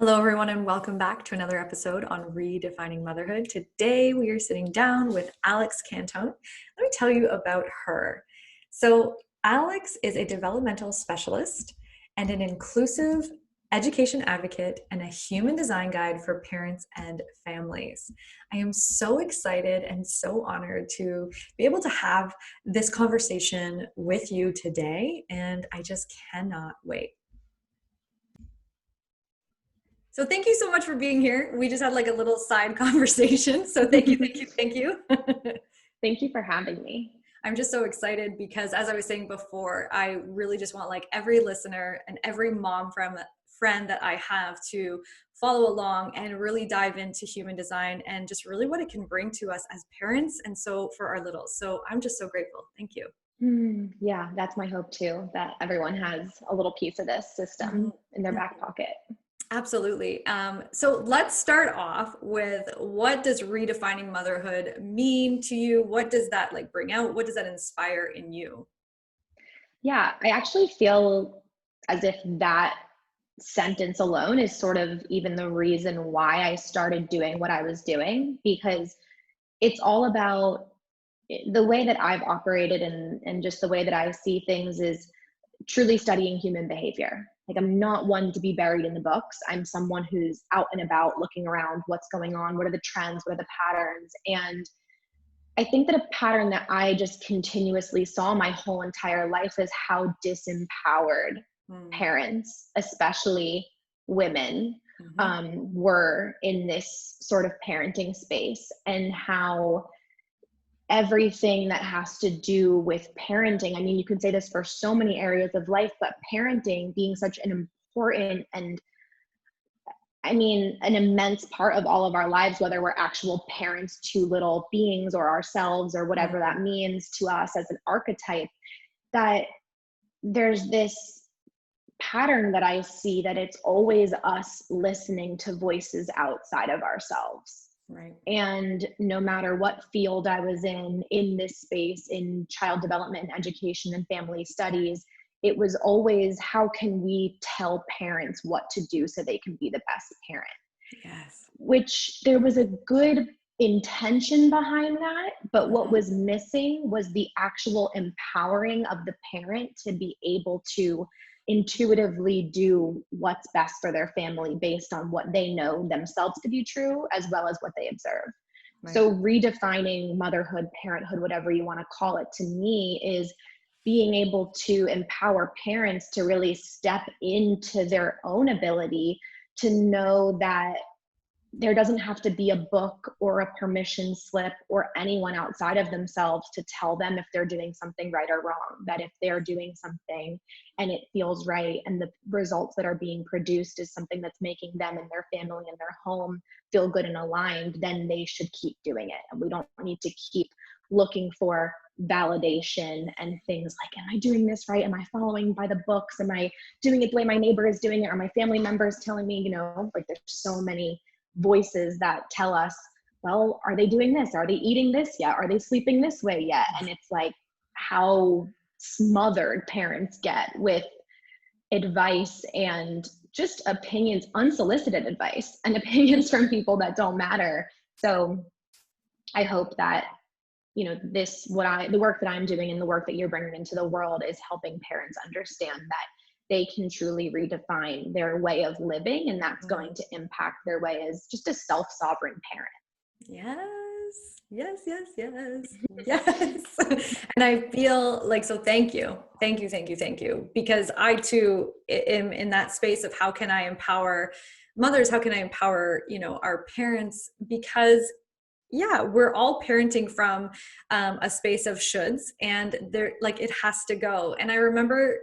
Hello, everyone, and welcome back to another episode on Redefining Motherhood. Today, we are sitting down with Alex Cantone. Let me tell you about her. So, Alex is a developmental specialist and an inclusive education advocate and a human design guide for parents and families. I am so excited and so honored to be able to have this conversation with you today, and I just cannot wait. So thank you so much for being here. We just had like a little side conversation. So thank you, thank you, thank you. Thank you for having me. I'm just so excited because as I was saying before, I really just want like every listener and every mom friend that I have to follow along and really dive into human design and just really what it can bring to us as parents and so for our littles. So I'm just so grateful. Thank you. Yeah, that's my hope too, that everyone has a little piece of this system in their back pocket. Absolutely. So let's start off with what does redefining motherhood mean to you? What does that like bring out? What does that inspire in you? Yeah, I actually feel as if that sentence alone is sort of even the reason why I started doing what I was doing, because it's all about the way that I've operated and just the way that I see things is truly studying human behavior. Like, I'm not one to be buried in the books. I'm someone who's out and about looking around, what's going on, what are the trends, what are the patterns. And I think that a pattern that I just continuously saw my whole entire life is how disempowered Mm-hmm. parents, especially women, Mm-hmm. were in this sort of parenting space, and how everything that has to do with parenting. I mean, you can say this for so many areas of life, but parenting being such an important and an immense part of all of our lives, whether we're actual parents to little beings or ourselves or whatever that means to us as an archetype, that there's this pattern that I see that it's always us listening to voices outside of ourselves. Right. And no matter what field I was in this space, in child development and education and family studies, it was always, how can we tell parents what to do so they can be the best parent? Yes. Which there was a good intention behind that, but what was missing was the actual empowering of the parent to be able to intuitively do what's best for their family based on what they know themselves to be true, as well as what they observe. Right. So redefining motherhood, parenthood, whatever you want to call it, to me is being able to empower parents to really step into their own ability to know that there doesn't have to be a book or a permission slip or anyone outside of themselves to tell them if they're doing something right or wrong. That if they're doing something and it feels right and the results that are being produced is something that's making them and their family and their home feel good and aligned, then they should keep doing it. And we don't need to keep looking for validation and things like, am I doing this right? Am I following by the books? Am I doing it the way my neighbor is doing it? Are my family members telling me? Like, there's so many voices that tell us, well, are they doing this? Are they eating this yet? Are they sleeping this way yet? And it's like how smothered parents get with advice and just opinions, unsolicited advice and opinions from people that don't matter. So I hope that, the work that I'm doing and the work that you're bringing into the world is helping parents understand that they can truly redefine their way of living, and that's going to impact their way as just a self-sovereign parent. Yes, yes, yes, yes, yes. And I feel like, so thank you. Thank you, thank you, thank you. Because I too am in that space of how can I empower mothers? How can I empower, our parents? Because yeah, we're all parenting from a space of shoulds, and there, like, it has to go. And I remember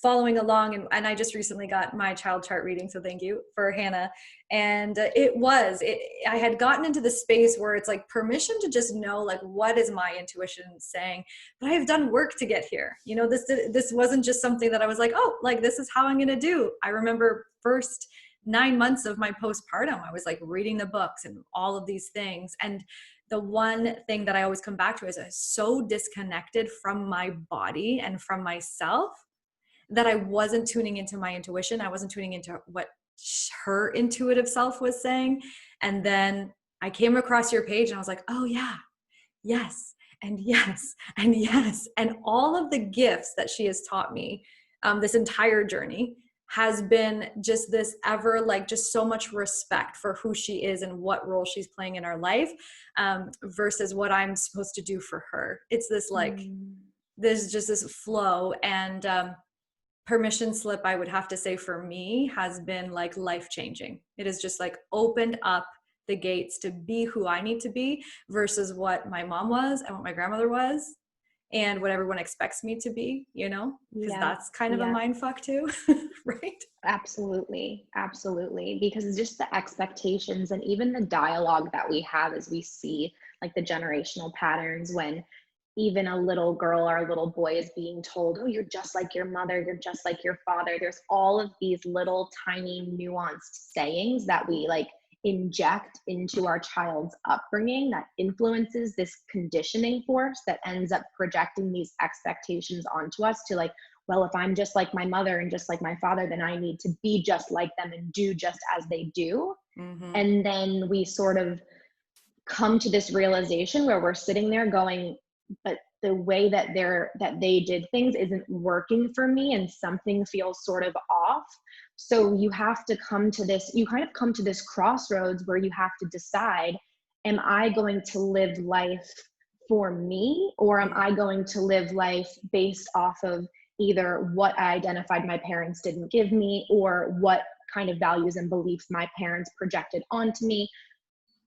following along, and I just recently got my child chart reading, so thank you for Hannah. And I had gotten into the space where it's like permission to just know, like, what is my intuition saying? But I have done work to get here. This wasn't just something that I was like, oh, like, this is how I'm going to do. I remember first 9 months of my postpartum, I was like reading the books and all of these things. And the one thing that I always come back to is I was so disconnected from my body and from myself that I wasn't tuning into my intuition. I wasn't tuning into what her intuitive self was saying. And then I came across your page and I was like, oh yeah, yes, and yes, and yes. And all of the gifts that she has taught me, this entire journey has been just this ever, like, just so much respect for who she is and what role she's playing in our life, versus what I'm supposed to do for her. It's this like, there's just this flow. And permission slip, I would have to say, for me, has been like life changing. It has just like opened up the gates to be who I need to be versus what my mom was and what my grandmother was and what everyone expects me to be, you know, because that's kind of a mind fuck too. Right? Absolutely. Absolutely. Because it's just the expectations and even the dialogue that we have as we see like the generational patterns, when even a little girl or a little boy is being told, oh, you're just like your mother, you're just like your father. There's all of these little tiny nuanced sayings that we like inject into our child's upbringing that influences this conditioning force that ends up projecting these expectations onto us to like, well, if I'm just like my mother and just like my father, then I need to be just like them and do just as they do. And then we sort of come to this realization where we're sitting there going, but the way that they did things isn't working for me and something feels sort of off. So you have to come to this, you kind of come to this crossroads where you have to decide, am I going to live life for me, or am I going to live life based off of either what I identified my parents didn't give me or what kind of values and beliefs my parents projected onto me?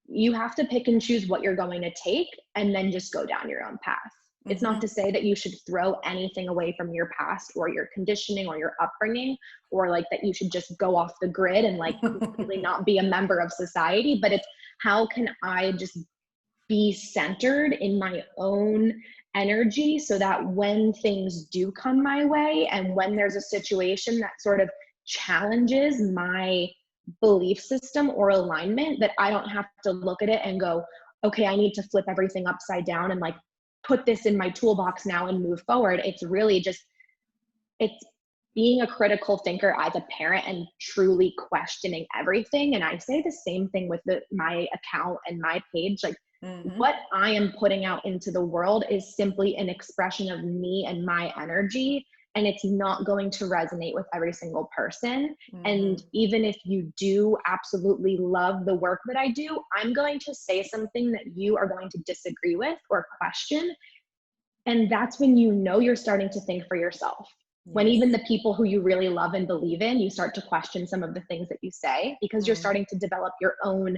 You have to pick and choose what you're going to take and then just go down your own path. It's not to say that you should throw anything away from your past or your conditioning or your upbringing, or like that you should just go off the grid and like completely not be a member of society. But it's, how can I just be centered in my own energy so that when things do come my way and when there's a situation that sort of challenges my belief system or alignment, that I don't have to look at it and go, okay, I need to flip everything upside down and like put this in my toolbox now and move forward. It's really just, it's being a critical thinker as a parent and truly questioning everything. And I say the same thing with my account and my page. Like what I am putting out into the world is simply an expression of me and my energy. And it's not going to resonate with every single person. And even if you do absolutely love the work that I do, I'm going to say something that you are going to disagree with or question. And that's when you know you're starting to think for yourself. When even the people who you really love and believe in, you start to question some of the things that you say, because you're starting to develop your own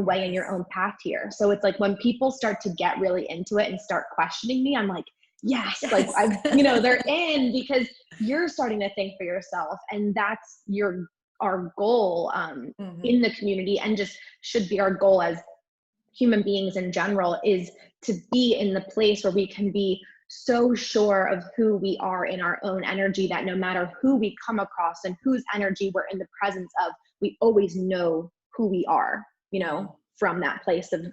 way and your own path here. So it's like when people start to get really into it and start questioning me, I'm like, yes, like they're in, because you're starting to think for yourself. And that's our goal in the community, and just should be our goal as human beings in general, is to be in the place where we can be so sure of who we are in our own energy that no matter who we come across and whose energy we're in the presence of, we always know who we are, from that place of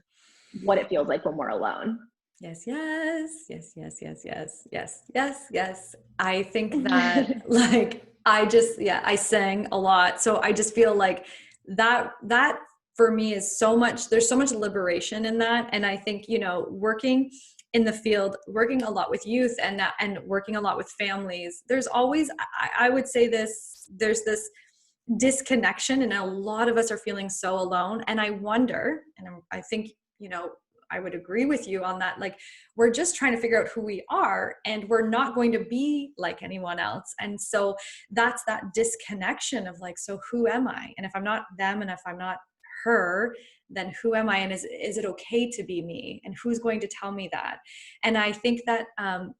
what it feels like when we're alone. Yes, yes, yes, yes, yes, yes, yes, yes, yes. I think that I sang a lot. So I just feel like that for me is so much, there's so much liberation in that. And I think, working in the field, working a lot with youth and working a lot with families, there's always, I would say there's this disconnection, and a lot of us are feeling so alone. And I wonder, and I think, I would agree with you on that. Like, we're just trying to figure out who we are, and we're not going to be like anyone else. And so that's that disconnection of like, so who am I? And if I'm not them, and if I'm not her, then who am I? And is it okay to be me? And who's going to tell me that? And I think that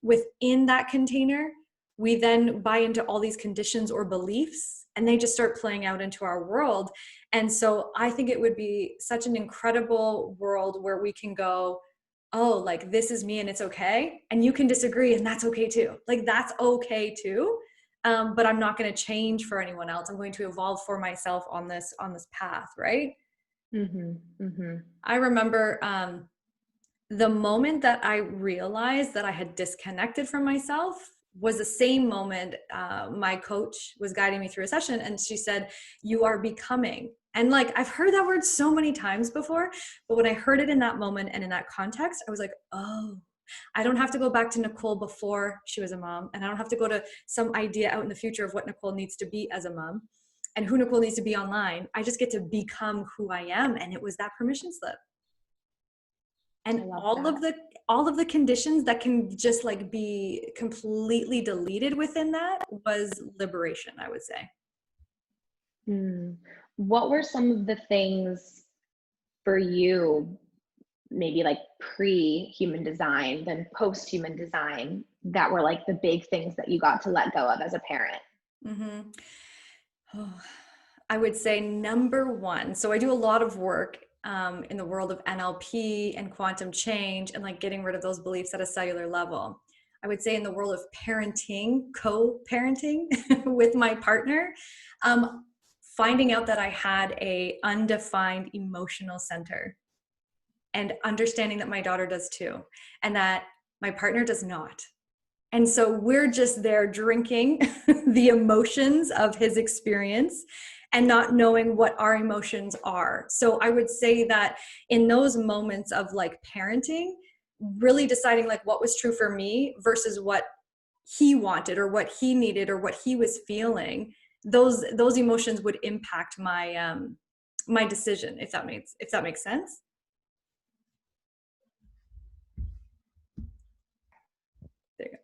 within that container, we then buy into all these conditions or beliefs, and they just start playing out into our world. And so I think it would be such an incredible world where we can go, oh, like, this is me and it's okay. And you can disagree, and that's okay too. Like, that's okay too. But I'm not going to change for anyone else. I'm going to evolve for myself on this path. Right. I remember the moment that I realized that I had disconnected from myself was the same moment. My coach was guiding me through a session and she said, you are becoming. And like, I've heard that word so many times before, but when I heard it in that moment and in that context, I was like, oh, I don't have to go back to Nicole before she was a mom. And I don't have to go to some idea out in the future of what Nicole needs to be as a mom and who Nicole needs to be online. I just get to become who I am. And it was that permission slip. And all of the conditions that can just like be completely deleted within that was liberation, I would say. What were some of the things for you, maybe like pre-human design, then post-human design, that were like the big things that you got to let go of as a parent? Oh, I would say number one. So I do a lot of work in the world of NLP and quantum change and like getting rid of those beliefs at a cellular level. I would say in the world of parenting, co-parenting with my partner, finding out that I had a undefined emotional center and understanding that my daughter does too, and that my partner does not. And so we're just there drinking the emotions of his experience and not knowing what our emotions are. So I would say that in those moments of like parenting, really deciding like what was true for me versus what he wanted or what he needed or what he was feeling, those emotions would impact my my decision, if that makes sense. There you go.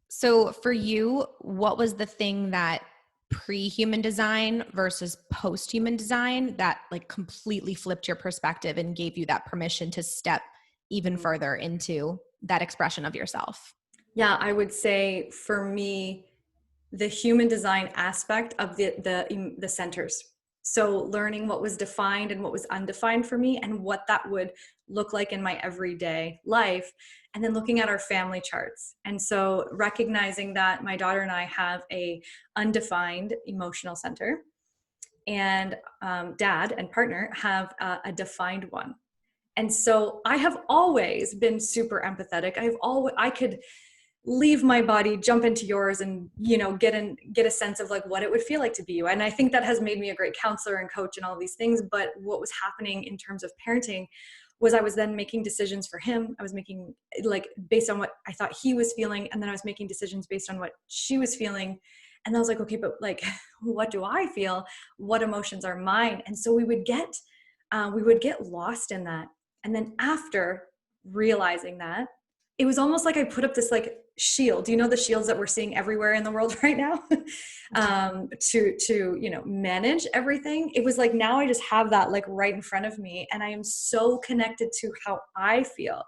So for you, what was the thing that pre-human design versus post-human design that like completely flipped your perspective and gave you that permission to step even further into that expression of yourself? Yeah, I would say for me, the human design aspect of the centers. So learning what was defined and what was undefined for me and what that would look like in my everyday life. And then looking at our family charts. And so recognizing that my daughter and I have a undefined emotional center and dad and partner have a defined one. And so I have always been super empathetic. I could leave my body, jump into yours, and get a sense of like what it would feel like to be you. And I think that has made me a great counselor and coach and all these things. But what was happening in terms of parenting was I was then making decisions for him. I was making like based on what I thought he was feeling, and then I was making decisions based on what she was feeling. And I was like, okay, but like, what do I feel? What emotions are mine? And so we would get lost in that. And then after realizing that, it was almost like I put up this like shield, the shields that we're seeing everywhere in the world right now, to manage everything. It was like, now I just have that like right in front of me and I am so connected to how I feel.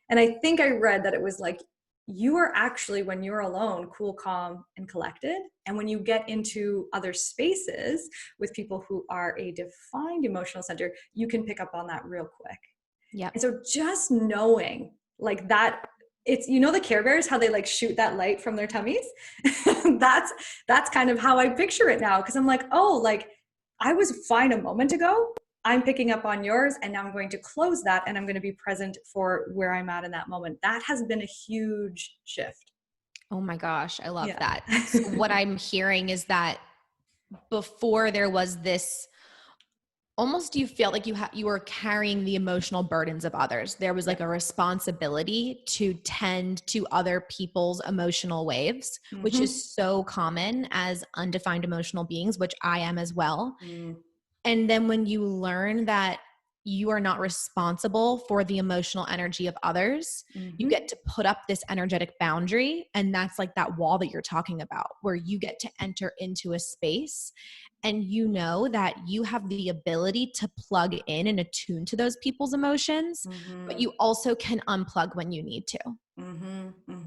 And I think I read that it was like, you are actually, when you're alone, cool, calm, and collected. And when you get into other spaces with people who are a defined emotional center, you can pick up on that real quick. Yeah. And so just knowing like that, it's, the Care Bears, how they like shoot that light from their tummies. that's kind of how I picture it now. Cause I'm like, oh, like I was fine a moment ago. I'm picking up on yours and now I'm going to close that and I'm going to be present for where I'm at in that moment. That has been a huge shift. Oh my gosh. I love that. So what I'm hearing is that before there was this, almost you felt like you were carrying the emotional burdens of others. There was like a responsibility to tend to other people's emotional waves, which is so common as undefined emotional beings, which I am as well. And then when you learn that you are not responsible for the emotional energy of others, you get to put up this energetic boundary. And that's like that wall that you're talking about, where you get to enter into a space and you know that you have the ability to plug in and attune to those people's emotions, but you also can unplug when you need to.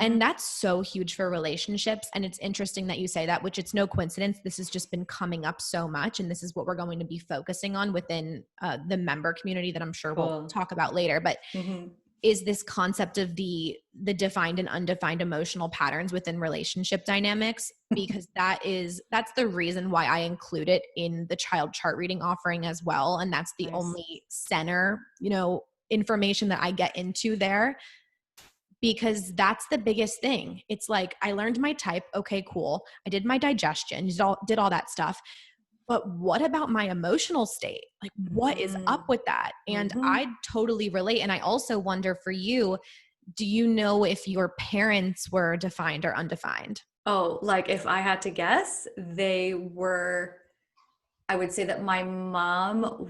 And that's so huge for relationships. And it's interesting that you say that, which it's no coincidence. This has just been coming up so much. And this is what we're going to be focusing on within the member community that I'm sure we'll talk about later. But is this concept of the defined and undefined emotional patterns within relationship dynamics, because that's the reason why I include it in the child chart reading offering as well. And that's the only center, information that I get into there. because that's the biggest thing. It's like, I learned my type. Okay, cool. I did my digestion, did all that stuff. But what about my emotional state? Like, what is up with that? And I totally relate. And I also wonder for you, do you know if your parents were defined or undefined? Oh, like if I had to guess, they were, I would say that my mom,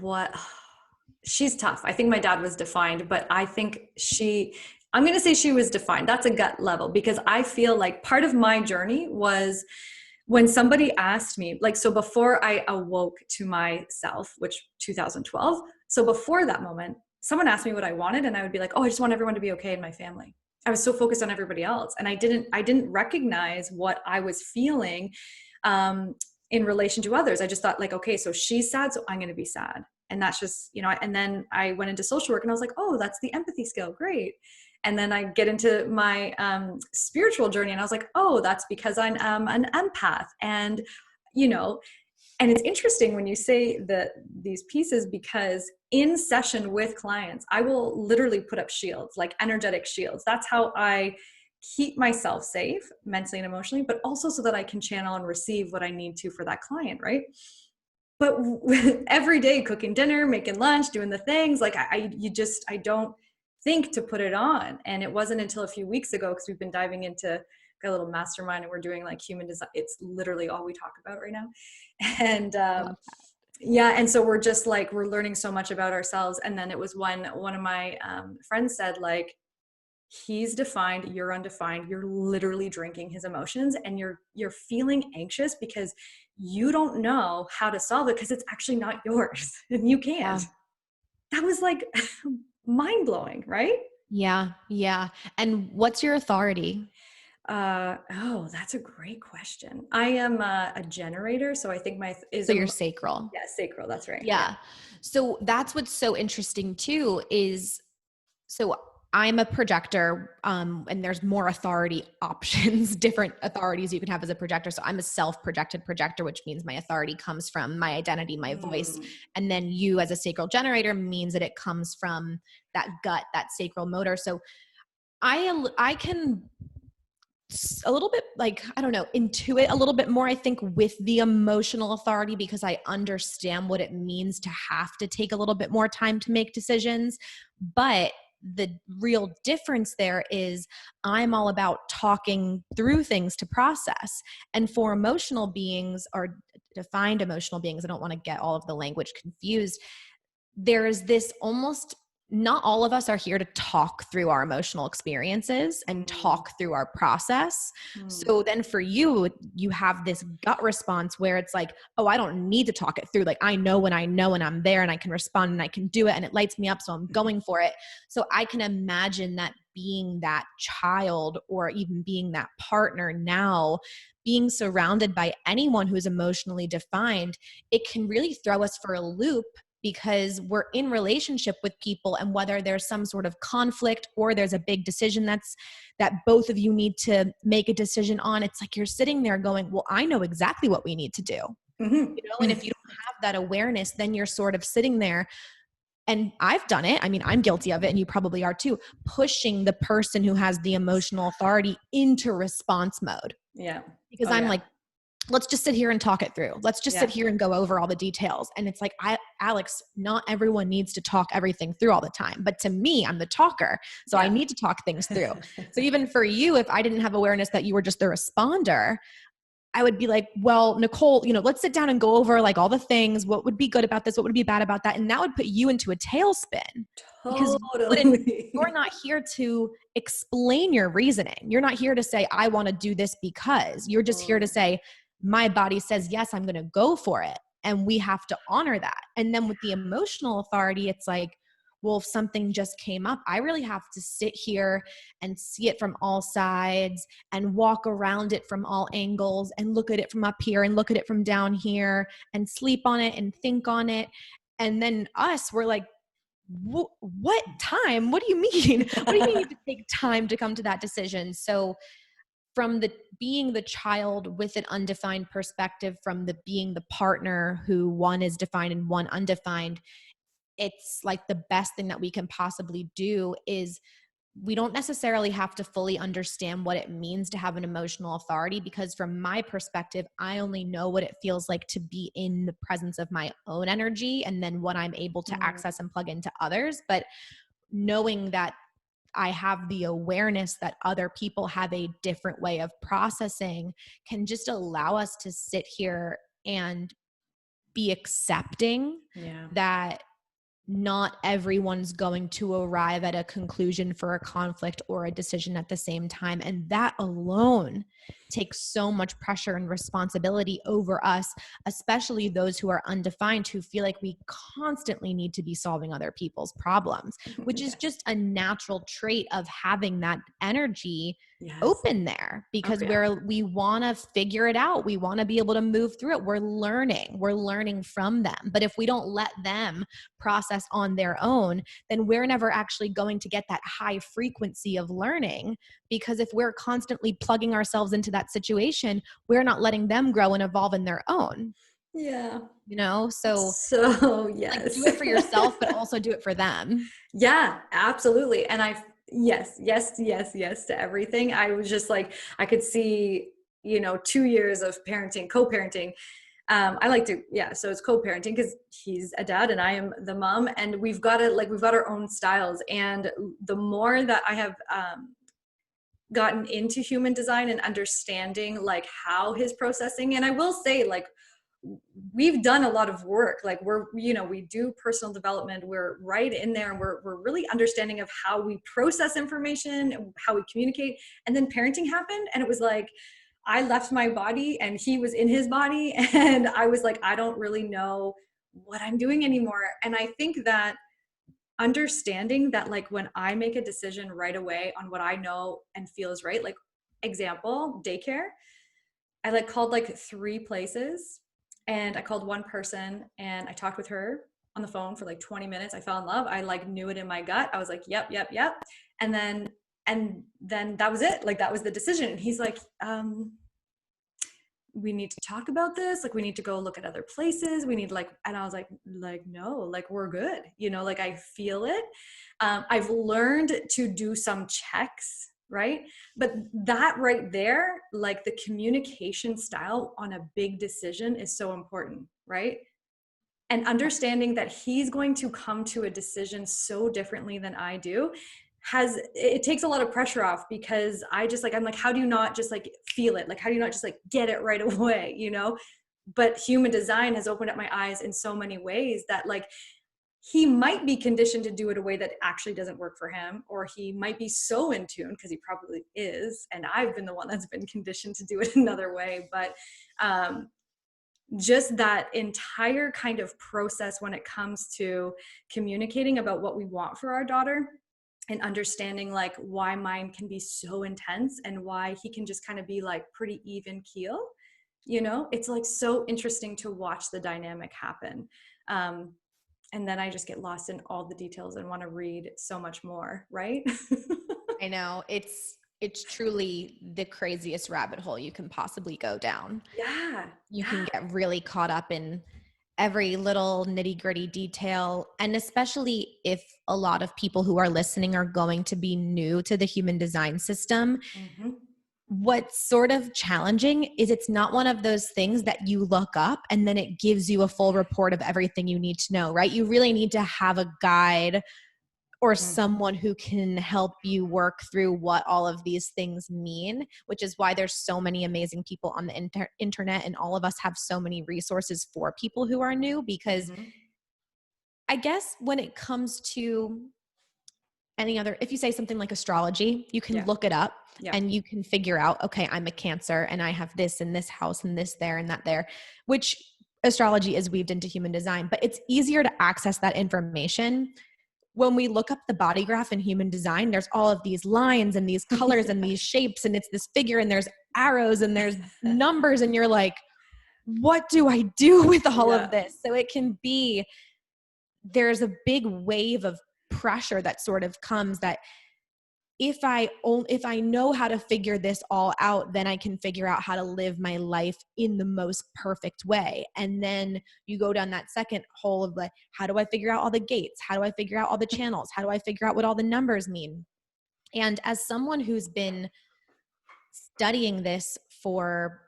she's tough. I think my dad was defined, but I think I'm going to say she was defined. That's a gut level, because I feel like part of my journey was when somebody asked me, like, so before I awoke to myself, which 2012. So before that moment, someone asked me what I wanted, and I would be like, oh, I just want everyone to be okay in my family. I was so focused on everybody else. And I didn't recognize what I was feeling in relation to others. I just thought like, okay, so she's sad, so I'm going to be sad. And that's just, and then I went into social work and I was like, oh, that's the empathy skill. Great. And then I get into my spiritual journey and I was like, oh, that's because I'm an empath. And, and it's interesting when you say these pieces, because in session with clients, I will literally put up shields, like energetic shields. That's how I keep myself safe mentally and emotionally, but also so that I can channel and receive what I need to for that client, right? But every day cooking dinner, making lunch, doing the things, like I don't think to put it on. And it wasn't until a few weeks ago, because we've been diving into a little mastermind and we're doing like human design. It's literally all we talk about right now. And yeah, and so we're just like, we're learning so much about ourselves. And then it was when one of my friends said, like, he's defined, you're undefined, you're literally drinking his emotions, and you're feeling anxious because you don't know how to solve it, because it's actually not yours and you can't. Yeah. That was like mind-blowing, right? Yeah. And what's your authority? Oh, that's a great question. I am a generator, so I think so you're sacral. Yeah, sacral, that's right. Yeah. So that's what's so interesting too is, so I'm a projector, and there's more authority options, different authorities you can have as a projector. So I'm a self-projected projector, which means my authority comes from my identity, my voice. And then you as a sacral generator means that it comes from that gut, that sacral motor. So I can a little bit, like, I don't know, intuit a little bit more, I think, with the emotional authority, because I understand what it means to have to take a little bit more time to make decisions. But the real difference there is I'm all about talking through things to process. And for emotional beings, or defined emotional beings, I don't want to get all of the language confused. There is this almost, not all of us are here to talk through our emotional experiences and talk through our process. So then for you, you have this gut response where it's like, oh, I don't need to talk it through. Like, I know when I'm there and I can respond and I can do it and it lights me up. So I'm going for it. So I can imagine that being that child, or even being that partner now, being surrounded by anyone who's emotionally defined, it can really throw us for a loop, because we're in relationship with people, and whether there's some sort of conflict or there's a big decision that both of you need to make a decision on, it's like you're sitting there going, well, I know exactly what we need to do. And if you don't have that awareness, then you're sort of sitting there, and I've done it. I mean, I'm guilty of it, and you probably are too, pushing the person who has the emotional authority into response mode. Yeah. Because I'm like, let's just sit here and talk it through. Let's just sit here and go over all the details. And it's like, Alex, not everyone needs to talk everything through all the time. But to me, I'm the talker. So I need to talk things through. So even for you, if I didn't have awareness that you were just the responder, I would be like, well, Nicole, let's sit down and go over like all the things. What would be good about this? What would be bad about that? And that would put you into a tailspin. Because you're not here to explain your reasoning. You're not here to say, I want to do this because. You're just here to say, my body says, yes, I'm going to go for it. And we have to honor that. And then with the emotional authority, it's like, well, if something just came up, I really have to sit here and see it from all sides and walk around it from all angles and look at it from up here and look at it from down here and sleep on it and think on it. And then we're like, what time? What do you mean? What do you mean you need to take time to come to that decision? So from being the child with an undefined perspective, from being the partner who one is defined and one undefined, it's like the best thing that we can possibly do is we don't necessarily have to fully understand what it means to have an emotional authority, because from my perspective, I only know what it feels like to be in the presence of my own energy and then what I'm able to access and plug into others. But knowing that I have the awareness that other people have a different way of processing can just allow us to sit here and be accepting that not everyone's going to arrive at a conclusion for a conflict or a decision at the same time. And that alone takes so much pressure and responsibility over us, especially those who are undefined, who feel like we constantly need to be solving other people's problems, which is just a natural trait of having that energy open there, because we want to figure it out. We want to be able to move through it. We're learning from them. But if we don't let them process on their own, then we're never actually going to get that high frequency of learning, because if we're constantly plugging ourselves into that situation, we're not letting them grow and evolve in their own. Yeah. You know, so yes. Like, do it for yourself, but also do it for them. Yeah, absolutely. And yes to everything. I was just like, I could see, 2 years of parenting, co-parenting. I like to, so it's co-parenting because he's a dad and I am the mom, and we've got our own styles. And the more that I have gotten into human design and understanding like how his processing, and I will say, like, we've done a lot of work. Like, we do personal development. We're right in there, and we're really understanding of how we process information, how we communicate. And then parenting happened, and it was like, I left my body and he was in his body. And I was like, I don't really know what I'm doing anymore. And I think that understanding that, like, when I make a decision right away on what I know and feel is right, like, example, daycare, I called 3 places, and I called one person and I talked with her on the phone for 20 minutes. I fell in love. I knew it in my gut. I was like, yep. And then that was it. That was the decision. And he's like, we need to talk about this. We need to go look at other places. We need and I was like, no, we're good. I feel it. I've learned to do some checks, right? But that right there, the communication style on a big decision is so important, right? And understanding that he's going to come to a decision so differently than I do it takes a lot of pressure off, because I'm like, how do you not just feel it? How do you not just get it right away, But human design has opened up my eyes in so many ways that he might be conditioned to do it a way that actually doesn't work for him, or he might be so in tune, because he probably is, and I've been the one that's been conditioned to do it another way. But just that entire kind of process when it comes to communicating about what we want for our daughter, and understanding why mine can be so intense and why he can just kind of be pretty even keel, it's so interesting to watch the dynamic happen. And then I just get lost in all the details and want to read so much more, right? I know. It's truly the craziest rabbit hole you can possibly go down. Yeah. You can get really caught up in every little nitty-gritty detail. And especially if a lot of people who are listening are going to be new to the human design system. Mm-hmm. What's sort of challenging is it's not one of those things that you look up and then it gives you a full report of everything you need to know, right? You really need to have a guide or someone who can help you work through what all of these things mean, which is why there's so many amazing people on the internet, and all of us have so many resources for people who are new, because I guess when it comes to any other, if you say something like astrology, you can look it up and you can figure out, okay, I'm a Cancer and I have this in this house and this there and that there, which astrology is weaved into human design, but it's easier to access that information. When we look up the body graph in human design, there's all of these lines and these colors and these shapes, and it's this figure, and there's arrows and there's numbers, and you're like, what do I do with all of this? So it can be, there's a big wave of pressure that sort of comes that if I know how to figure this all out, then I can figure out how to live my life in the most perfect way. And then you go down that second hole of how do I figure out all the gates? How do I figure out all the channels? How do I figure out what all the numbers mean? And as someone who's been studying this for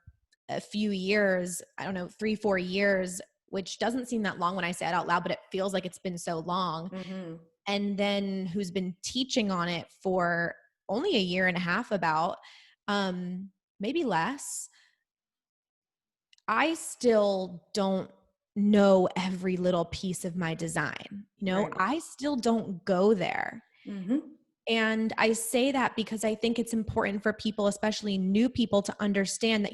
a few years, I don't know, 3-4 years, which doesn't seem that long when I say it out loud, but it feels like it's been so long. Mm-hmm. And then who's been teaching on it for only a year and a half, about maybe less. I still don't know every little piece of my design. Right. I still don't go there. Mm-hmm. And I say that because I think it's important for people, especially new people, to understand that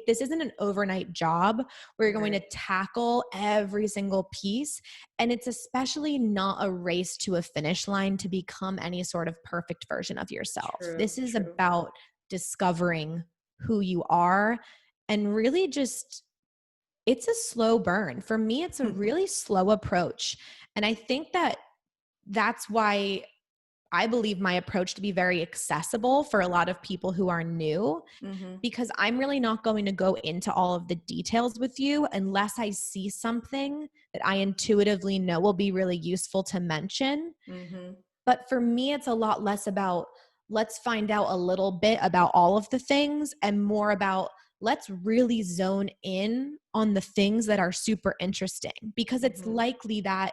this isn't an overnight job where you're going to tackle every single piece. And it's especially not a race to a finish line to become any sort of perfect version of yourself. This is about discovering who you are, and really just, it's a slow burn. For me, it's a really slow approach. And I think that's why I believe my approach to be very accessible for a lot of people who are new, because I'm really not going to go into all of the details with you unless I see something that I intuitively know will be really useful to mention. But for me, it's a lot less about let's find out a little bit about all of the things, and more about let's really zone in on the things that are super interesting, because it's likely that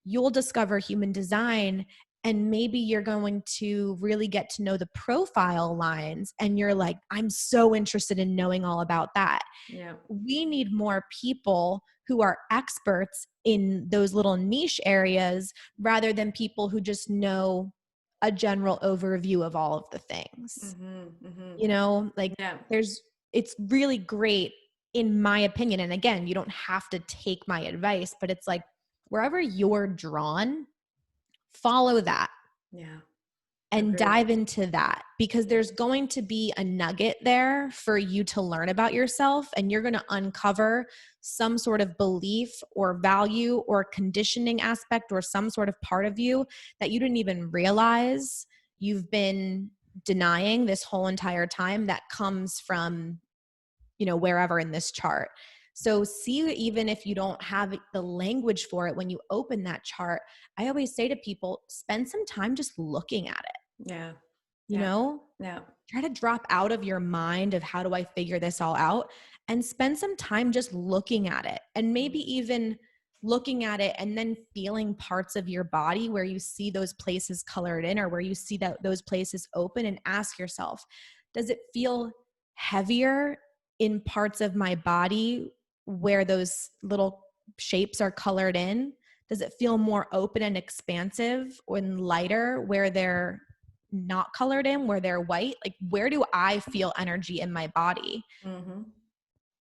you'll discover human design and maybe you're going to really get to know the profile lines and you're like, I'm so interested in knowing all about that. Yeah. We need more people who are experts in those little niche areas rather than people who just know a general overview of all of the things. It's really great, in my opinion. And again, you don't have to take my advice, but it's like, wherever you're drawn, follow that. Yeah. And dive into that, because there's going to be a nugget there for you to learn about yourself, and you're going to uncover some sort of belief or value or conditioning aspect or some sort of part of you that you didn't even realize you've been denying this whole entire time, that comes from, wherever in this chart. So see, even if you don't have the language for it, when you open that chart, I always say to people, spend some time just looking at it. Yeah. Yeah. Try to drop out of your mind of how do I figure this all out, and spend some time just looking at it, and maybe even looking at it and then feeling parts of your body where you see those places colored in, or where you see those places open, and ask yourself, does it feel heavier in parts of my body where those little shapes are colored in? Does it feel more open and expansive, or lighter where they're not colored in, where they're white? Like, where do I feel energy in my body?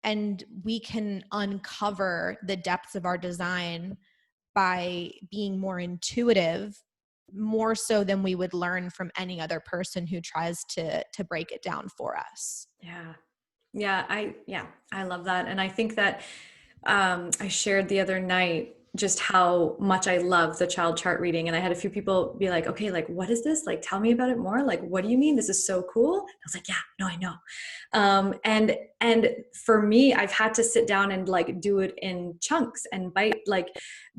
And we can uncover the depths of our design by being more intuitive, more so than we would learn from any other person who tries to break it down for us. I love that. And I think that I shared the other night just how much I love the child chart reading. And I had a few people be like, okay, like, what is this? Like, tell me about it more. Like, what do you mean? This is so cool. I was like, yeah, no, I know. And for me, I've had to sit down and like do it in chunks and bite, like,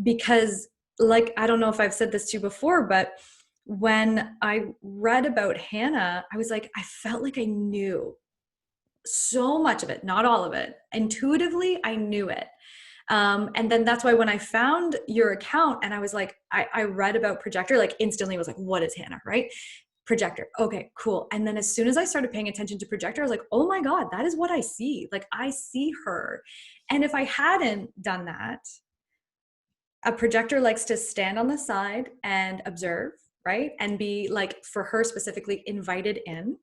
because like, I don't know if I've said this to you before, but when I read about Hannah, I was like, I felt like I knew so much of it, not all of it. Intuitively, I knew it. And then that's why when I found your account and I was like, I read about projector, like instantly was like, what is Hannah, right? Projector. Okay, cool. And then as soon as I started paying attention to projector, I was like, oh my God, that is what I see. Like, I see her. And if I hadn't done that, a projector likes to stand on the side and observe, right? And be like, for her specifically, invited in.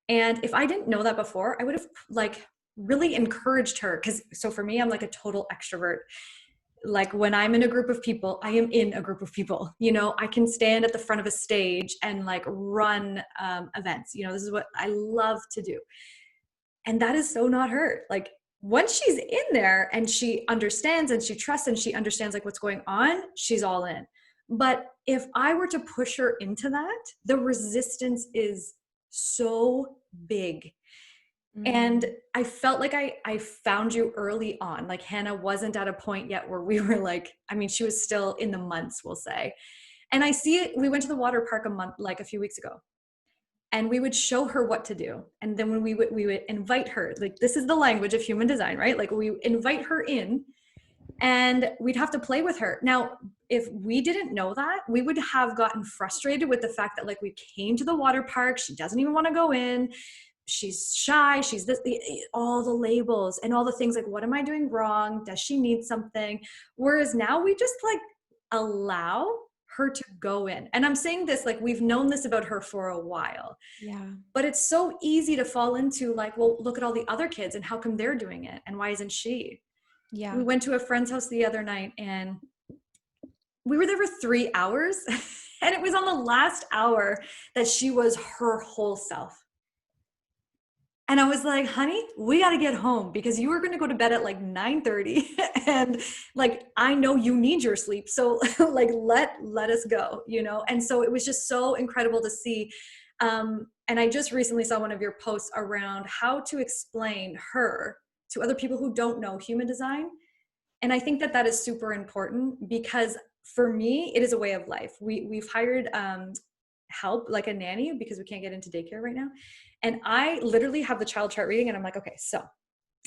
And if I didn't know that before, I would have like really encouraged her. So for me, I'm like a total extrovert. Like when I'm in a group of people, I am in a group of people, I can stand at the front of a stage and like run events. This is what I love to do. And that is so not her. Like once she's in there and she understands and she trusts and she understands like what's going on, she's all in. But if I were to push her into that, the resistance is so big. And I felt like I found you early on. Like Hannah wasn't at a point yet where we were like, I mean, she was still in the months, we'll say. And I see it. We went to the water park a few weeks ago. and we would show her what to do. And then when we would invite her, like, this is the language of human design, right? Like, we invite her in and we'd have to play with her. Now, if we didn't know that, we would have gotten frustrated with the fact that, like, we came to the water park, she doesn't even want to go in, she's shy, she's this, all the labels and all the things, like, what am I doing wrong? Does she need something? Whereas now we just, like, allow her to go in. And I'm saying this, like, we've known this about her for a while. Yeah. But it's so easy to fall into, like, well, look at all the other kids and how come they're doing it? And why isn't she? Yeah. We went to a friend's house the other night and we were there for 3 hours. And it was on the last hour that she was her whole self. And I was like, honey, we got to get home because you were going to go to bed at like 9:30 and, like, I know you need your sleep. So like, let us go, you know? And so it was just so incredible to see. And I just recently saw one of your posts around how to explain her to other people who don't know human design. And I think that that is super important because for me, it is a way of life. We've hired help, like a nanny, because we can't get into daycare right now. And I literally have the child chart reading and I'm like, okay, so,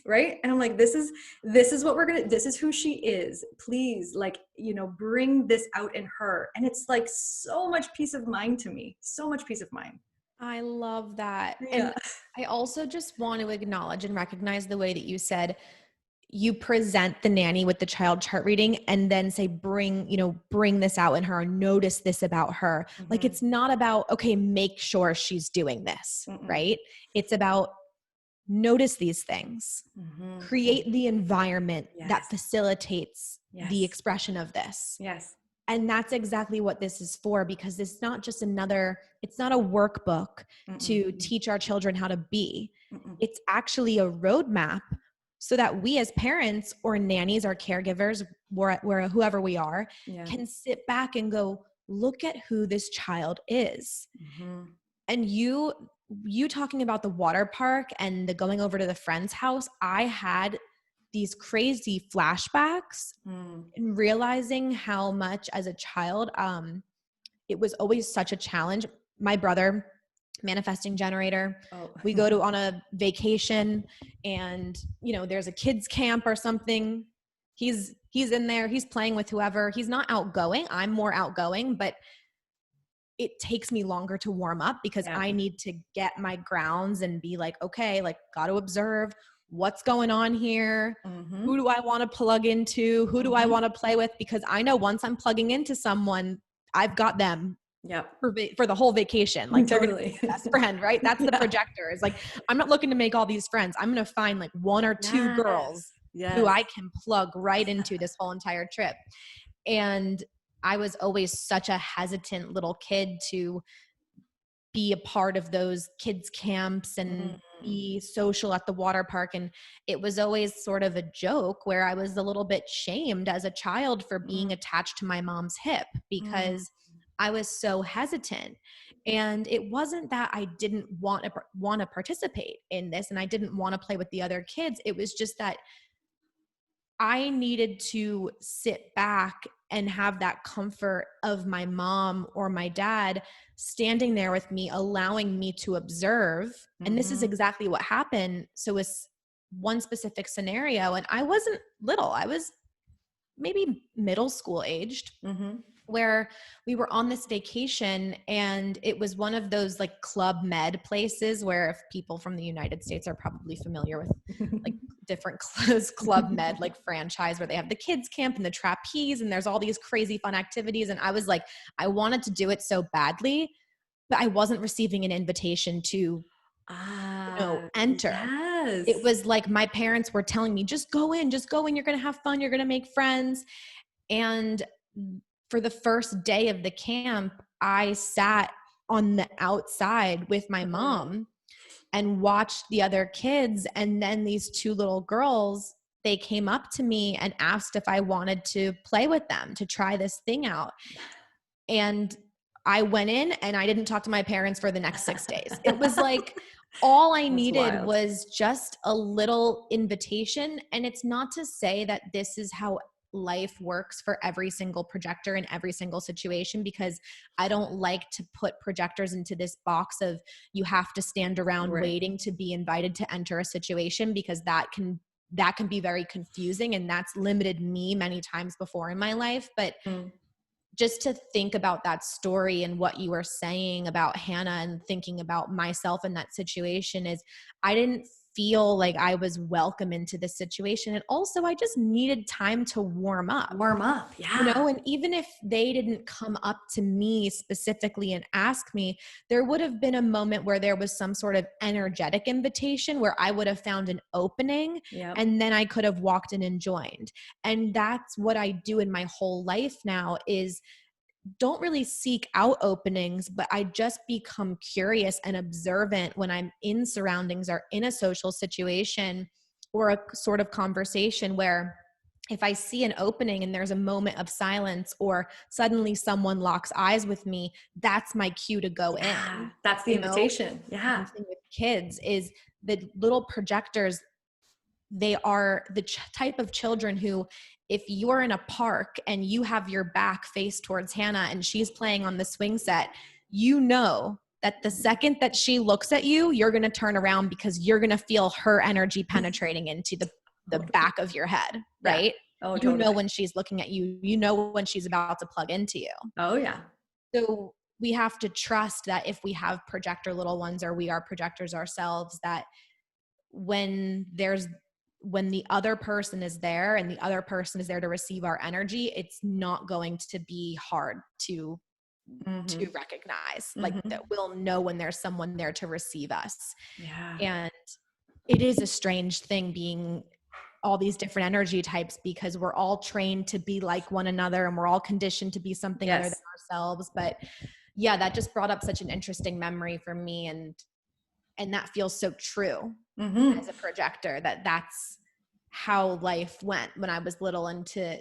right. And I'm like, this is what this is who she is. Please, like, you know, bring this out in her. And it's like so much peace of mind to me, so much peace of mind. I love that. Yeah. And I also just want to acknowledge and recognize the way that you said you present the nanny with the child chart reading and then say, bring this out in her, notice this about her. Mm-hmm. Like, it's not about, okay, make sure she's doing this, right? It's about notice these things, create the environment that facilitates the expression of this. Yes. And that's exactly what this is for, because it's not just it's not a workbook to teach our children how to be. It's actually a roadmap so that we as parents or nannies or caregivers, where whoever we are, can sit back and go, look at who this child is. And you talking about the water park and the going over to the friend's house, I had these crazy flashbacks and realizing how much as a child, it was always such a challenge. My brother, manifesting generator, we go on a vacation and, you know, there's a kids camp or something. He's in there, he's playing with whoever. He's not outgoing. I'm more outgoing, but it takes me longer to warm up because I need to get my grounds and be like, okay, like, got to observe what's going on here. Who do I want to plug into? Who do I want to play with? Because I know once I'm plugging into someone, I've got them for the whole vacation. Like, totally. They're best friend, right? That's the projector. It's like, I'm not looking to make all these friends. I'm going to find like one or two girls who I can plug right into this whole entire trip. And I was always such a hesitant little kid to be a part of those kids camps and be social at the water park. And it was always sort of a joke where I was a little bit shamed as a child for being attached to my mom's hip because I was so hesitant. And it wasn't that I didn't want to participate in this and I didn't want to play with the other kids. It was just that I needed to sit back and have that comfort of my mom or my dad standing there with me, allowing me to observe. And this is exactly what happened. So it's one specific scenario, and I wasn't little. I was maybe middle school aged, where we were on this vacation, and it was one of those like Club Med places where, if people from the United States are probably familiar with like different Club Med like franchise, where they have the kids camp and the trapeze and there's all these crazy fun activities. And I was like, I wanted to do it so badly, but I wasn't receiving an invitation to enter. Yes. It was like my parents were telling me, just go in, you're going to have fun, you're going to make friends. And for the first day of the camp, I sat on the outside with my mom and watched the other kids. And then these two little girls, they came up to me and asked if I wanted to play with them, to try this thing out. And I went in and I didn't talk to my parents for the next 6 days. It was like, all I needed was just a little invitation. And it's not to say that this is how life works for every single projector in every single situation, because I don't like to put projectors into this box of you have to stand around waiting to be invited to enter a situation, because that can be very confusing, and that's limited me many times before in my life. But just to think about that story and what you were saying about Hannah and thinking about myself in that situation is I didn't feel like I was welcome into this situation. And also I just needed time to warm up. Yeah. You know, and even if they didn't come up to me specifically and ask me, there would have been a moment where there was some sort of energetic invitation where I would have found an opening, and then I could have walked in and joined. And that's what I do in my whole life now, is don't really seek out openings, but I just become curious and observant when I'm in surroundings or in a social situation or a sort of conversation where if I see an opening and there's a moment of silence or suddenly someone locks eyes with me, that's my cue to go in. That's the invitation. Yeah. The thing with kids is the little projectors, they are the type of children who, if you're in a park and you have your back faced towards Hannah and she's playing on the swing set, you know that the second that she looks at you, you're going to turn around because you're going to feel her energy penetrating into the back of your head, right? Yeah. Oh, you totally. know when she's looking at you, you know when she's about to plug into you. Oh, yeah. So we have to trust that if we have projector little ones or we are projectors ourselves, that when the other person is there and the other person is there to receive our energy, it's not going to be hard to recognize. Like that we'll know when there's someone there to receive us. Yeah. And it is a strange thing being all these different energy types, because we're all trained to be like one another and we're all conditioned to be something other than ourselves. But yeah, that just brought up such an interesting memory for me. And that feels so true as a projector, that's how life went when I was little. And to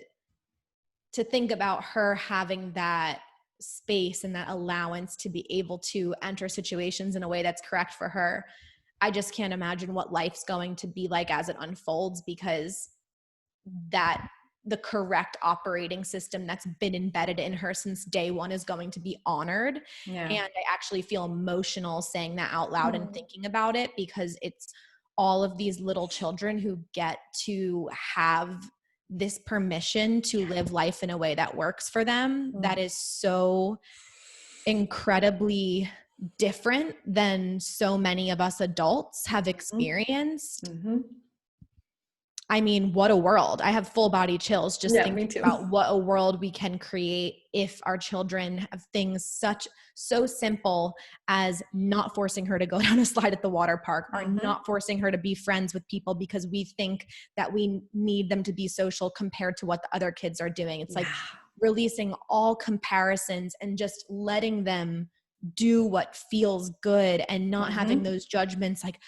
think about her having that space and that allowance to be able to enter situations in a way that's correct for her, I just can't imagine what life's going to be like as it unfolds, because that the correct operating system that's been embedded in her since day one is going to be honored. And I actually feel emotional saying that out loud and thinking about it, because it's all of these little children who get to have this permission to live life in a way that works for them. That is so incredibly different than so many of us adults have experienced. I mean, what a world. I have full body chills just thinking about what a world we can create if our children have things so simple as not forcing her to go down a slide at the water park, or not forcing her to be friends with people because we think that we need them to be social compared to what the other kids are doing. It's like releasing all comparisons and just letting them do what feels good, and not having those judgments like,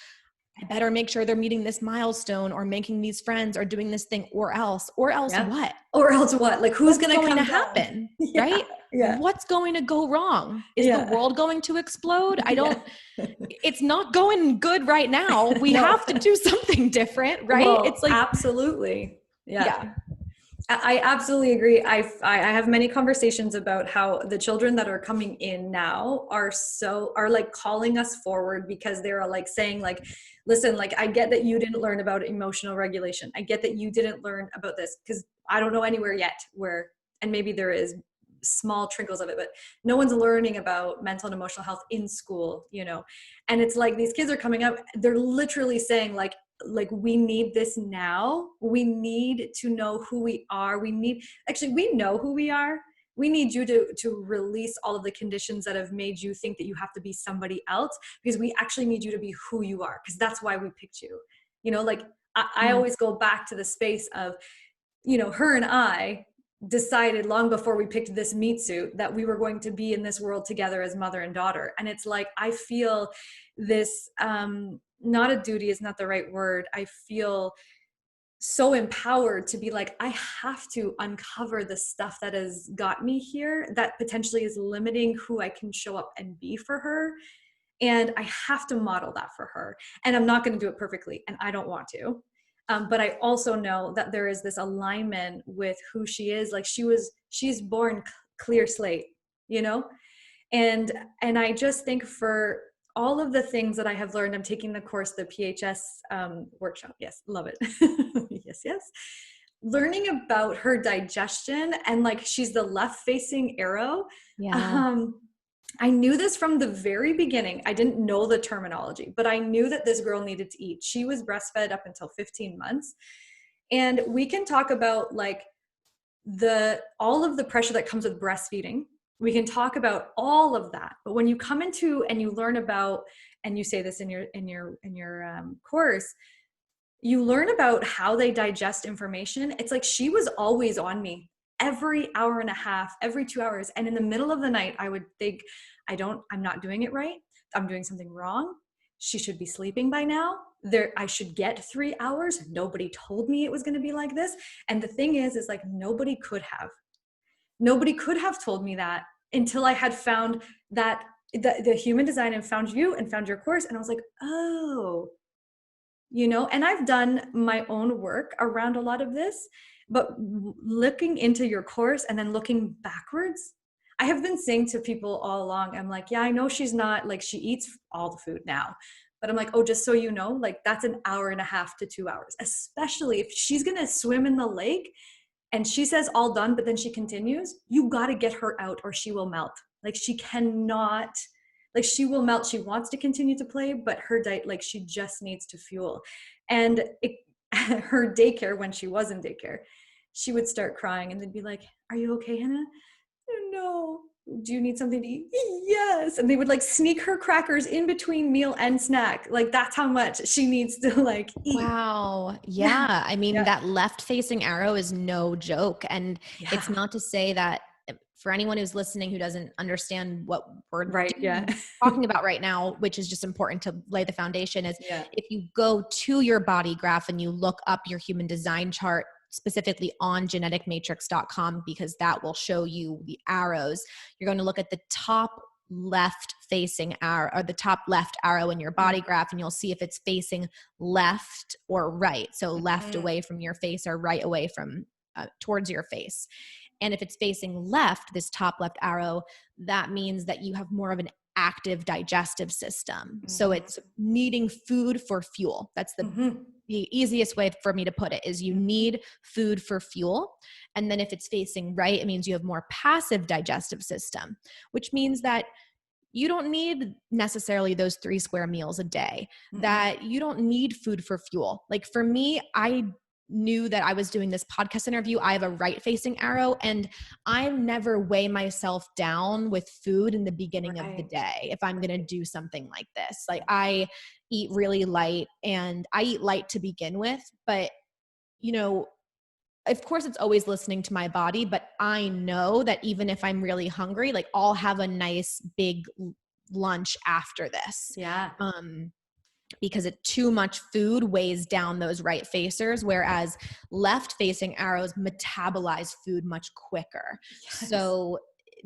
I better make sure they're meeting this milestone or making these friends or doing this thing, or else what? Or else what? Like who's going to happen, right? What's going to go wrong? Is the world going to explode? It's not going good right now. We have to do something different, right? Well, it's like, absolutely. Yeah. I absolutely agree. I have many conversations about how the children that are coming in now are like calling us forward, because they're like saying like, listen, like I get that you didn't learn about emotional regulation. I get that you didn't learn about this, because I don't know anywhere yet where, and maybe there is small trickles of it, but no one's learning about mental and emotional health in school, you know? And it's like these kids are coming up, they're literally saying like we need this now. We need to know who we are. We know who we are. We need you to release all of the conditions that have made you think that you have to be somebody else, because we actually need you to be who you are, because that's why we picked you. You know, like I always go back to the space of, you know, her and I decided long before we picked this meat suit that we were going to be in this world together as mother and daughter. And it's like, I feel this, not a duty is not the right word. I feel so empowered to be like, I have to uncover the stuff that has got me here that potentially is limiting who I can show up and be for her. And I have to model that for her. And I'm not going to do it perfectly. And I don't want to. But I also know that there is this alignment with who she is. Like she's born clear slate, you know? And I just think for all of the things that I have learned, I'm taking the course, the PHS workshop. Yes, love it. Yes, yes. Learning about her digestion, and like she's the left facing arrow. Yeah. I knew this from the very beginning. I didn't know the terminology, but I knew that this girl needed to eat. She was breastfed up until 15 months. And we can talk about like all of the pressure that comes with breastfeeding. We can talk about all of that. But when you come into and you learn about, and you say this in your course, you learn about how they digest information. It's like she was always on me every hour and a half, every 2 hours. And in the middle of the night, I would think, I'm not doing it right. I'm doing something wrong. She should be sleeping by now. I should get 3 hours. Nobody told me it was going to be like this. And the thing is like, nobody could have told me that until I had found that the human design and found you and found your course. And I was like, oh, you know, and I've done my own work around a lot of this, but looking into your course and then looking backwards, I have been saying to people all along, I'm like, yeah, I know she's not like, she eats all the food now, but I'm like, oh, just so you know, like that's an hour and a half to 2 hours, especially if she's going to swim in the lake and she says all done, but then she continues, you got to get her out or she will melt. Like she cannot, like she will melt. She wants to continue to play, but her diet, like she just needs to fuel. And her daycare, when she was in daycare, she would start crying and they'd be like, are you okay, Hannah? No. Do you need something to eat? Yes. And they would like sneak her crackers in between meal and snack. Like that's how much she needs to like eat. Wow. Yeah. I mean, Yeah. that left facing arrow is no joke. And it's not to say that for anyone who's listening who doesn't understand what we're talking about right now, which is just important to lay the foundation, is if you go to your body graph and you look up your human design chart, specifically on geneticmatrix.com, because that will show you the arrows. You're going to look at the top left facing arrow, or the top left arrow in your body graph, and you'll see if it's facing left or right. So left away from your face or right away from towards your face. And if it's facing left, this top left arrow, that means that you have more of an active digestive system. So it's needing food for fuel. That's the easiest way for me to put it, is you need food for fuel. And then if it's facing right, it means you have more passive digestive system, which means that you don't need necessarily those 3 square meals a day, that you don't need food for fuel. Like for me, I knew that I was doing this podcast interview. I have a right facing arrow, and I never weigh myself down with food in the beginning of the day if I'm going to do something like this. Like I eat really light, and I eat light to begin with, but you know, of course it's always listening to my body, but I know that even if I'm really hungry, like I'll have a nice big lunch after this. Yeah. Because too much food weighs down those right facers, whereas left facing arrows metabolize food much quicker. Yes. So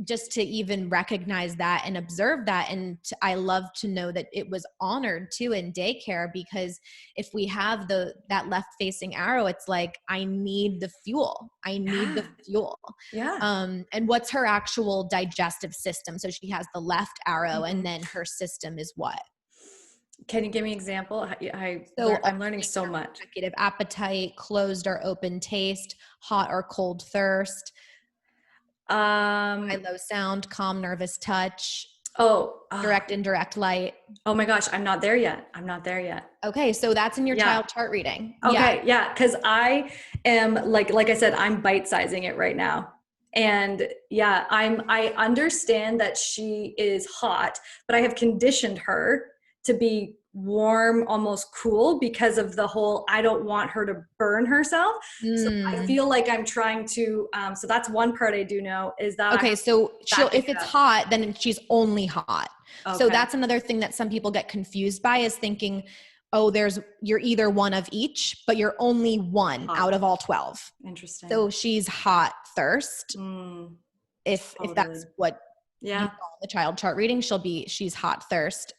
just to even recognize that and observe that. And I love to know that it was honored too in daycare, because if we have that left facing arrow, it's like, I need the fuel. I need the fuel. Yeah. And what's her actual digestive system? So she has the left arrow, and then her system is what? Can you give me an example? I'm learning so much. Executive appetite, closed or open taste, hot or cold thirst, high, low sound, calm, nervous touch. Direct, indirect light. Oh my gosh, I'm not there yet. Okay, so that's in your child chart reading. Okay, yeah, because I am like I said, I'm bite-sizing it right now. And yeah, I understand that she is hot, but I have conditioned her to be warm, almost cool, because of the whole, I don't want her to burn herself. So I feel like I'm trying to, so that's one part I do know, is that. Okay. So if it's hot, then she's only hot. Okay. So that's another thing that some people get confused by, is thinking, oh, you're either one of each, but you're only one out of all 12. Interesting. So she's hot thirst. If that's what you call the child chart reading, she's hot thirst.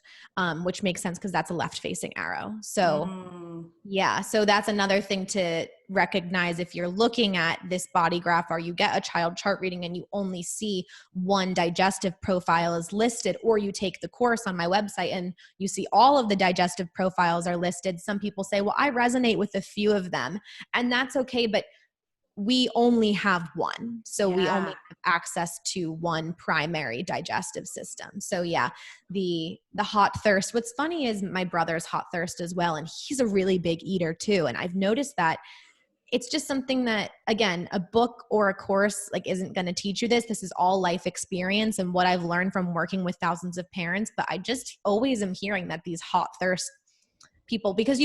which makes sense because that's a left facing arrow. So yeah, so that's another thing to recognize if you're looking at this body graph or you get a child chart reading and you only see one digestive profile is listed, or you take the course on my website and you see all of the digestive profiles are listed. Some people say, well, I resonate with a few of them, and that's okay, but we only have one. So we only have access to one primary digestive system. So yeah, the hot thirst. What's funny is my brother's hot thirst as well. And he's a really big eater too. And I've noticed that it's just something that, again, a book or a course like isn't going to teach you this. This is all life experience and what I've learned from working with thousands of parents. But I just always am hearing that these hot thirst people, because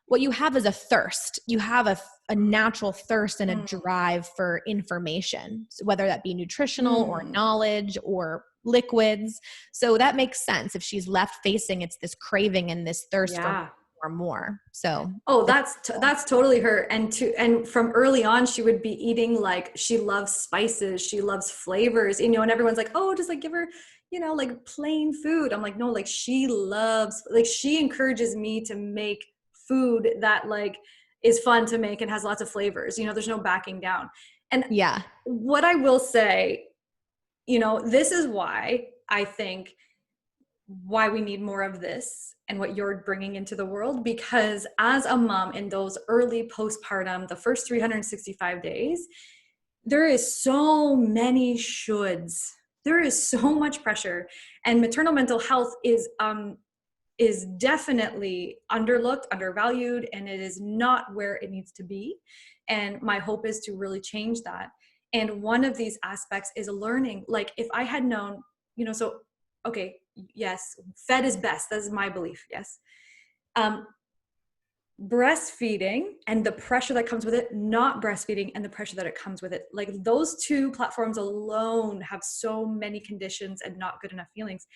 what you have is a thirst. You have a natural thirst and a drive for information, so whether that be nutritional or knowledge or liquids. So that makes sense. If she's left facing, it's this craving and this thirst for more. So that's totally her. And from early on, she would be eating, like, she loves spices, she loves flavors, and everyone's like, oh, just like give her, like plain food. I'm like, no, like she loves, like she encourages me to make food that like is fun to make and has lots of flavors. There's no backing down. And what I will say, this is why I think why we need more of this and what you're bringing into the world, because as a mom in those early postpartum, the first 365 days, there is so many shoulds. There is so much pressure, and maternal mental health is definitely underlooked, undervalued, and it is not where it needs to be. And my hope is to really change that. And one of these aspects is learning, like if I had known, so, okay, yes, fed is best. That's my belief. Yes. Breastfeeding and the pressure that comes with it, not breastfeeding and the pressure that it comes with it. Like those two platforms alone have so many conditions and not good enough feelings.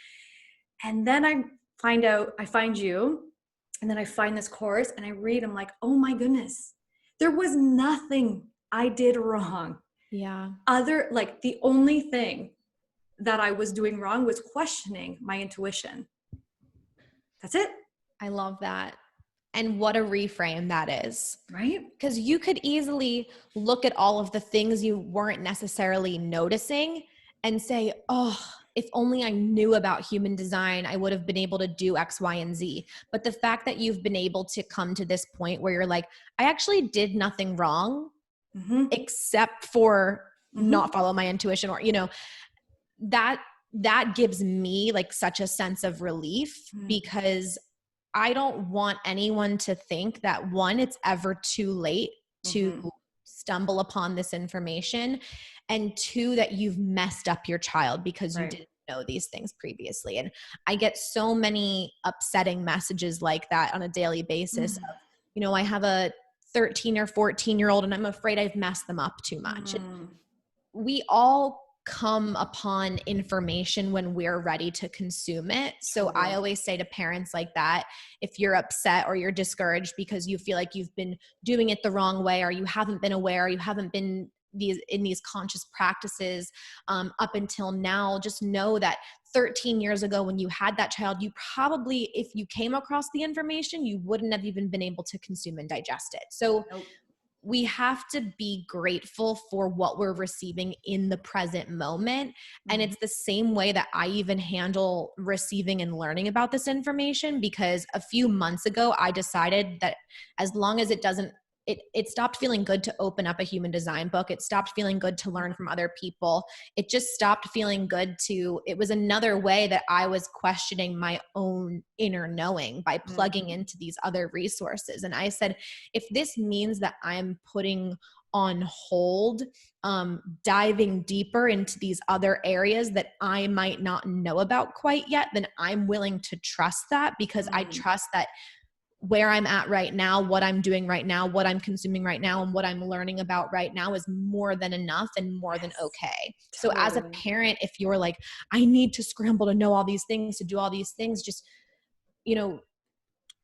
And then I find you, and then I find this course and I read, I'm like, oh my goodness, there was nothing I did wrong. Yeah. Like the only thing that I was doing wrong was questioning my intuition. That's it. I love that. And what a reframe that is. Right? Because you could easily look at all of the things you weren't necessarily noticing and say, oh, if only I knew about human design, I would have been able to do X, Y, and Z. But the fact that you've been able to come to this point where you're like, I actually did nothing wrong except for not follow my intuition, or, that gives me like such a sense of relief, because I don't want anyone to think that, one, it's ever too late to stumble upon this information, and two, that you've messed up your child because you didn't know these things previously. And I get so many upsetting messages like that on a daily basis. Of, I have a 13 or 14-year-old and I'm afraid I've messed them up too much. And we all come upon information when we're ready to consume it. So I always say to parents like that, if you're upset or you're discouraged because you feel like you've been doing it the wrong way, or you haven't been aware, you haven't been in these conscious practices up until now, just know that 13 years ago when you had that child, you probably, if you came across the information, you wouldn't have even been able to consume and digest it. So we have to be grateful for what we're receiving in the present moment. And it's the same way that I even handle receiving and learning about this information, because a few months ago, I decided that as long as it stopped feeling good to open up a human design book. It stopped feeling good to learn from other people. It just stopped feeling good it was another way that I was questioning my own inner knowing by plugging into these other resources. And I said, if this means that I'm putting on hold, diving deeper into these other areas that I might not know about quite yet, then I'm willing to trust that, because I trust that where I'm at right now, what I'm doing right now, what I'm consuming right now, and what I'm learning about right now is more than enough and more than okay. So as a parent, if you're like, I need to scramble to know all these things, to do all these things, just,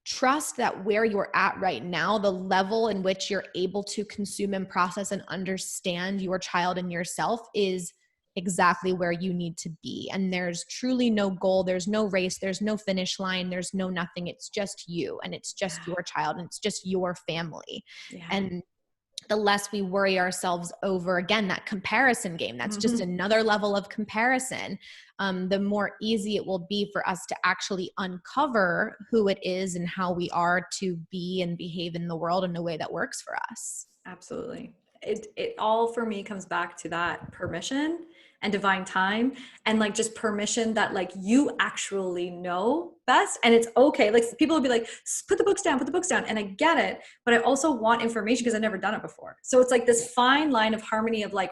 trust that where you're at right now, the level in which you're able to consume and process and understand your child and yourself is exactly where you need to be. And there's truly no goal. There's no race. There's no finish line. There's no nothing. It's just you, and it's just your child, and it's just your family. Yeah. And the less we worry ourselves over, again, that comparison game, that's just another level of comparison, the more easy it will be for us to actually uncover who it is and how we are to be and behave in the world in a way that works for us. Absolutely. It all for me comes back to that permission and divine time, and like just permission that like you actually know best, and it's okay. Like people will be like, put the books down, and I get it, but I also want information because I've never done it before. So it's like this fine line of harmony of like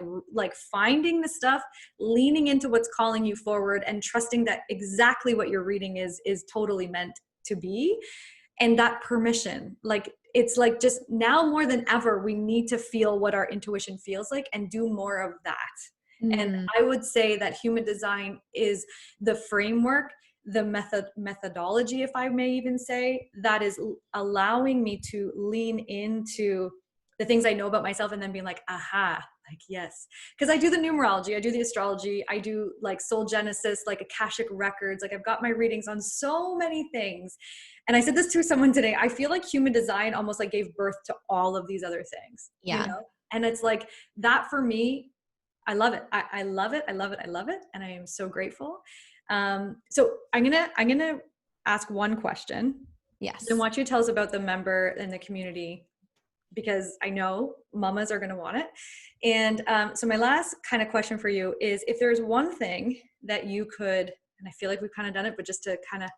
finding the stuff, leaning into what's calling you forward, and trusting that exactly what you're reading is totally meant to be. And that permission, like it's like just now more than ever, we need to feel what our intuition feels like and do more of that. And I would say that human design is the framework, the methodology, if I may even say, that is allowing me to lean into the things I know about myself and then being like, aha, like, yes. Because I do the numerology, I do the astrology, I do like soul genesis, like Akashic records, like I've got my readings on so many things. And I said this to someone today, I feel like human design almost like gave birth to all of these other things. Yeah. You know? And it's like that for me, I love it. I love it. I love it. I love it. And I am so grateful. So I'm gonna ask one question. Yes. I want you to tell us about the member and the community, because I know mamas are gonna want it. And so my last kind of question for you is, if there's one thing that you could, and I feel like we've kind of done it, but just to kind of,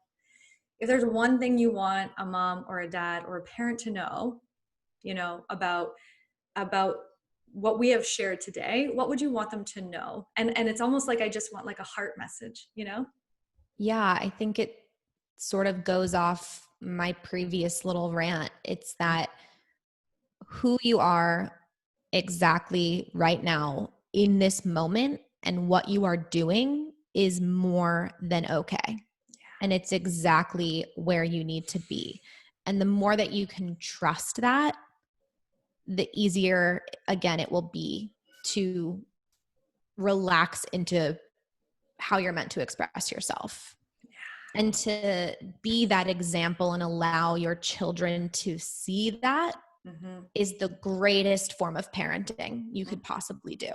if there's one thing you want a mom or a dad or a parent to know, you know, about what we have shared today, what would you want them to know? And it's almost like I just want like a heart message, you know? Yeah, I think it sort of goes off my previous little rant. It's that who you are exactly right now in this moment and what you are doing is more than okay. And it's exactly where you need to be. And the more that you can trust that, the easier, again, it will be to relax into how you're meant to express yourself. And to be that example and allow your children to see that is the greatest form of parenting you could possibly do.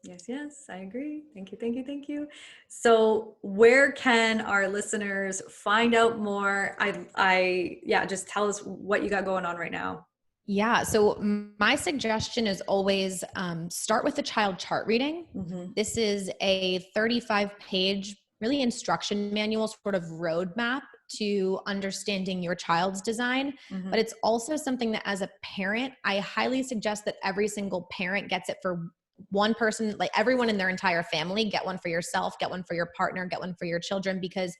Yes, yes, I agree. Thank you, thank you, thank you. So where can our listeners find out more? Yeah, just tell us what you got going on right now. Yeah. So my suggestion is always start with a child chart reading. This is a 35-page, really instruction manual, sort of roadmap to understanding your child's design. But it's also something that as a parent, I highly suggest that every single parent gets it for one person, like everyone in their entire family. Get one for yourself, get one for your partner, get one for your children, because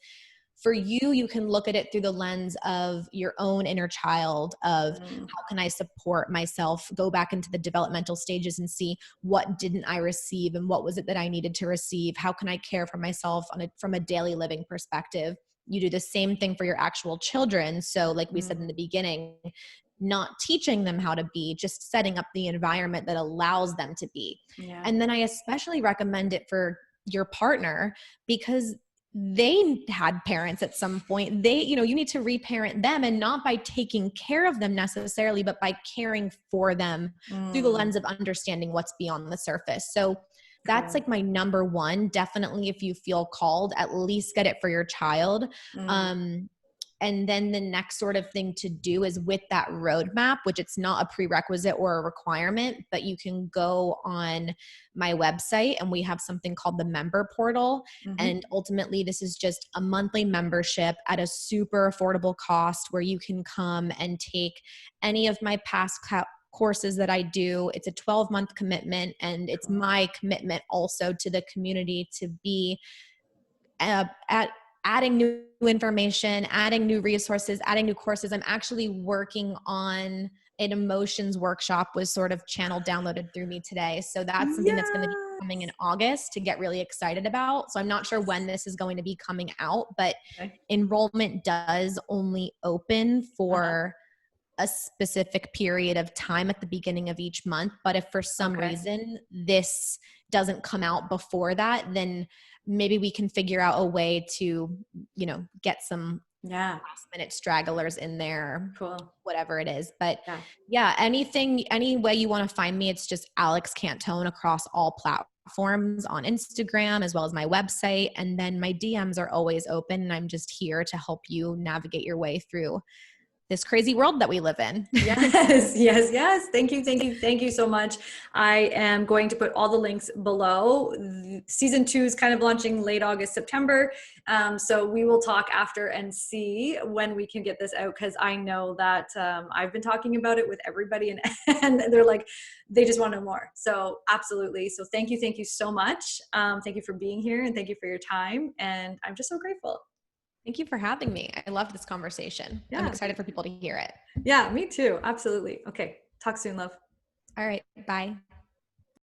for you, you can look at it through the lens of your own inner child of how can I support myself, go back into the developmental stages and see what didn't I receive and what was it that I needed to receive? How can I care for myself from a daily living perspective? You do the same thing for your actual children. So like we said in the beginning, not teaching them how to be, just setting up the environment that allows them to be. Yeah. And then I especially recommend it for your partner because they had parents at some point. You need to reparent them, and not by taking care of them necessarily, but by caring for them through the lens of understanding what's beyond the surface. So that's like my number one. Definitely, if you feel called, at least get it for your child. And then the next sort of thing to do is with that roadmap, which it's not a prerequisite or a requirement, but you can go on my website and we have something called the member portal. And ultimately, this is just a monthly membership at a super affordable cost where you can come and take any of my past courses that I do. It's a 12-month commitment, and it's my commitment also to the community to be adding new information, adding new resources, adding new courses. I'm actually working on an emotions workshop, was sort of channel downloaded through me today. So that's something that's going to be coming in August to get really excited about. So I'm not sure when this is going to be coming out, but enrollment does only open for a specific period of time at the beginning of each month. But if for some reason this doesn't come out before that, then maybe we can figure out a way to, you know, get some last minute stragglers in there, whatever it is. But yeah, any way you want to find me, it's just Alex Cantone across all platforms on Instagram, as well as my website. And then my DMs are always open, and I'm just here to help you navigate your way through this crazy world that we live in. Yes. Thank you so much. I am going to put all the links below. Season 2 is kind of launching late August, September. So we will talk after and see when we can get this out, because I know that I've been talking about it with everybody, and they're like, they just want to know more. So absolutely. So thank you so much. Thank you for being here, and thank you for your time. And I'm just so grateful. Thank you for having me. I love this conversation. I'm excited for people to hear it. Yeah, me too. Absolutely. Okay. Talk soon, love. All right. Bye.